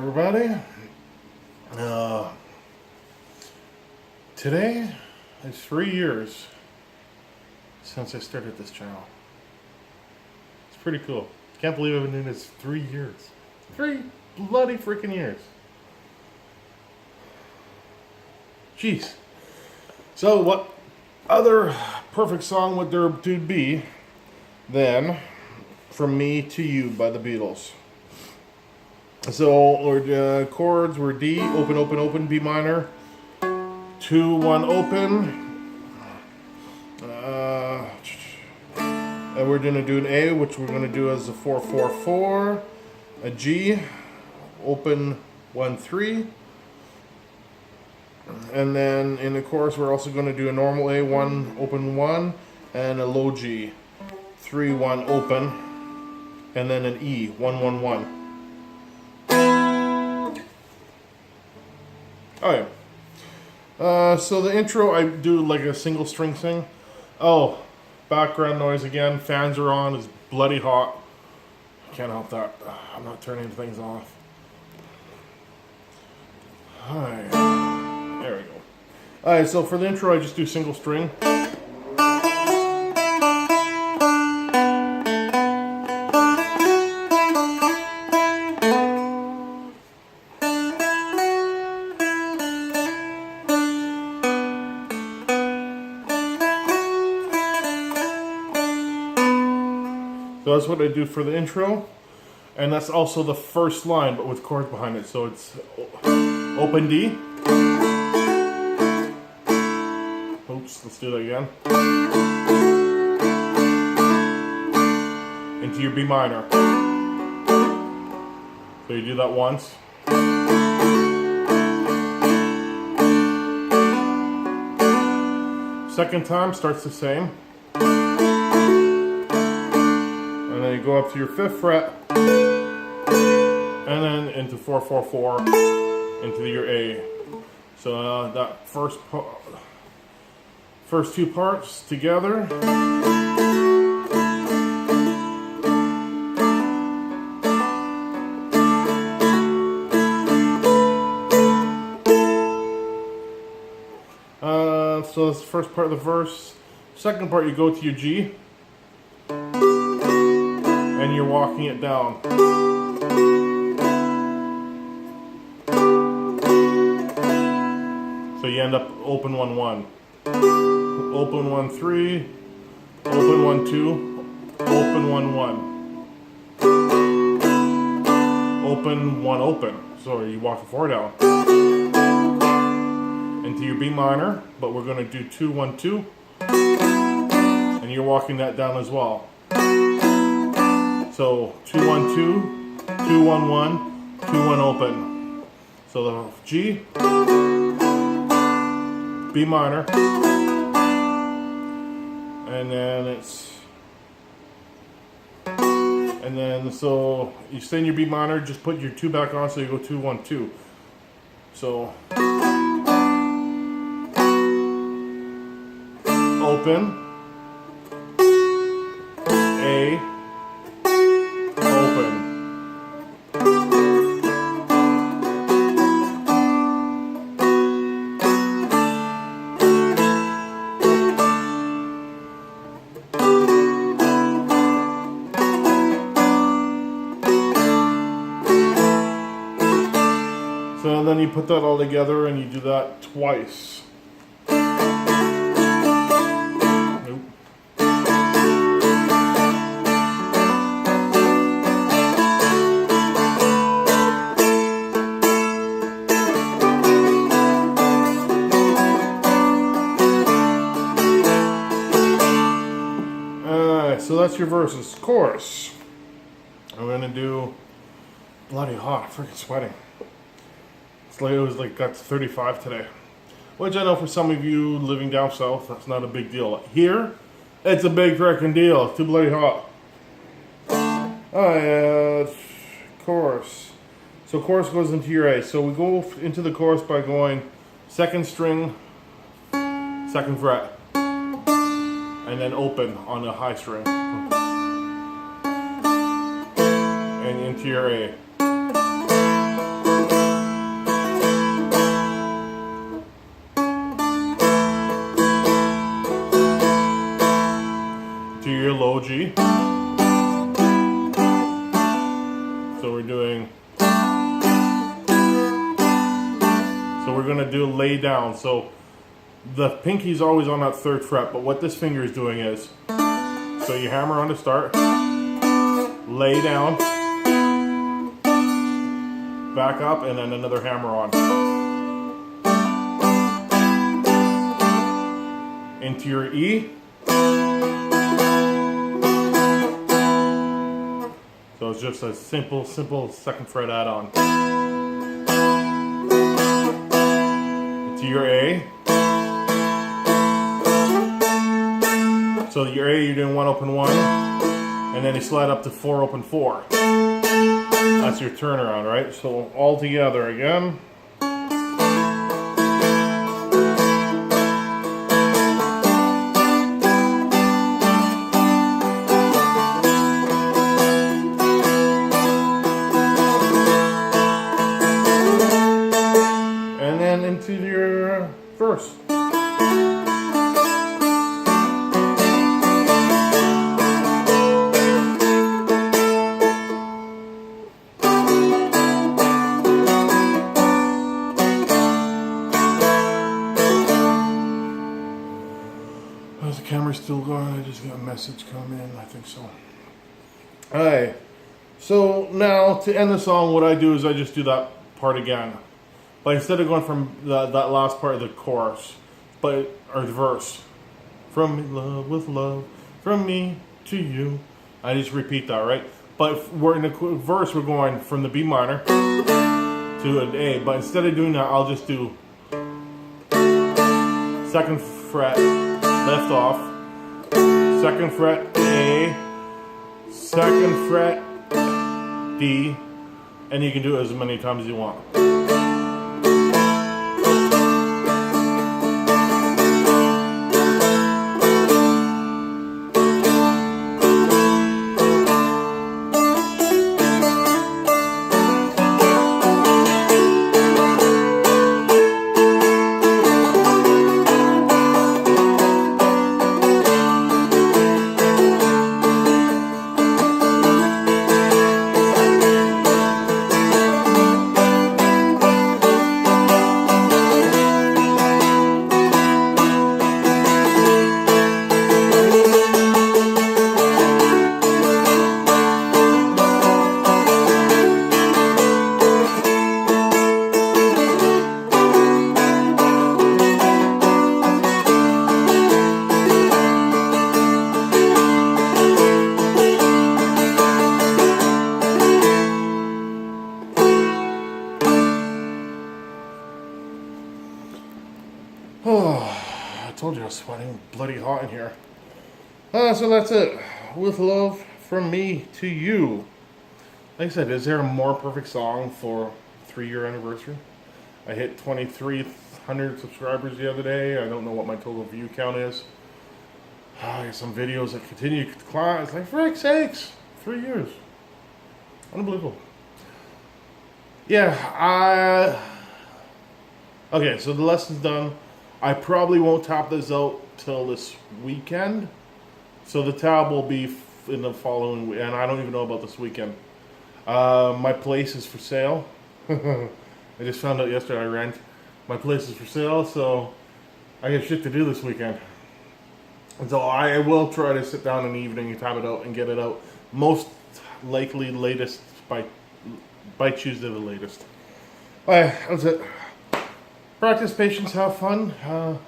everybody. Today is 3 years since I started this channel. It's pretty cool. Can't believe I've been doing this 3 years. 3 bloody freaking years. Jeez. So what other perfect song would there be than From Me to You by the Beatles? So our chords were D, open, open, open, B minor, 2, 1, open, and we're going to do an A, which we're going to do as a 4, 4, 4, a G, open, 1, 3, and then in the chorus we're also going to do a normal A, 1, open, 1, and a low G, 3, 1, open, and then an E, 1, 1, 1. Oh yeah. So the intro, I do like a single string thing. Oh, background noise again. Fans are on. It's bloody hot. Can't help that. I'm not turning things off. Alright. There we go. Alright, so for the intro, I just do single string. So that's what I do for the intro, and that's also the first line, but with chords behind it. So it's open D. Oops, let's do that again. Into your B minor. So you do that once. Second time starts the same. And then you go up to your 5th fret, and then into 4, 4, 4, into your A. So that first 2 parts together. So that's the first part of the verse. Second part, you go to your G. And you're walking it down. So you end up open 1, 1. Open 1, 3. Open 1, 2. Open 1, 1. Open 1, open. So you walk the 4 down. Into your B minor, but we're going to do 2, 1, 2. And you're walking that down as well. So 2, 1, 2, 2, 1, 1, 2, 1, open. So the G, B minor, and then so you stay in your B minor, just put your 2 back on, so you go 2, 1, 2. So open, A, open. So then you put that all together and you do that twice. So that's your verses. Chorus. I'm gonna do bloody hot, freaking sweating. It's like it was like got to 35 today, which I know for some of you living down south, that's not a big deal. Here, it's a big freaking deal. It's too bloody hot. Chorus. So chorus goes into your A. So we go into the chorus by going 2nd string, 2nd fret. And then open on the high string. And into your A. going to do lay down. So the pinky's always on that 3rd fret, but what this finger is doing is, so you hammer on to start, lay down, back up, and then another hammer on. Into your E. So it's just a simple 2nd fret add-on. Into your A. So your A, you're doing 1 open 1, and then you slide up to 4 open 4. That's your turnaround, right? So all together again. And then into your verse. Is the camera still going? I just got a message come in. I think so. Alright. So now to end the song, what I do is I just do that part again. But instead of going from that last part of the chorus, or the verse, from love with love, from me to you, I just repeat that, right? But we're in the verse, we're going from the B minor to an A. But instead of doing that, I'll just do 2nd fret, left off, 2nd fret A, 2nd fret D, and you can do it as many times as you want. Oh, I told you I was sweating bloody hot in here. So that's it. With love from me to you. Like I said, is there a more perfect song for 3-year anniversary? I hit 2,300 subscribers the other day. I don't know what my total view count is. I got some videos that continue to climb. It's like, for heck's sakes, 3 years. Unbelievable. Yeah, okay, so the lesson's done. I probably won't top this out till this weekend. So the tab will be in the following week, and I don't even know about this weekend. My place is for sale. I just found out yesterday I rent. My place is for sale, so I got shit to do this weekend. And so I will try to sit down in the evening and tap it out and get it out. Most likely latest by Tuesday the latest. Alright, that's it. Practice patience, have fun.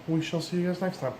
We shall see you guys next time.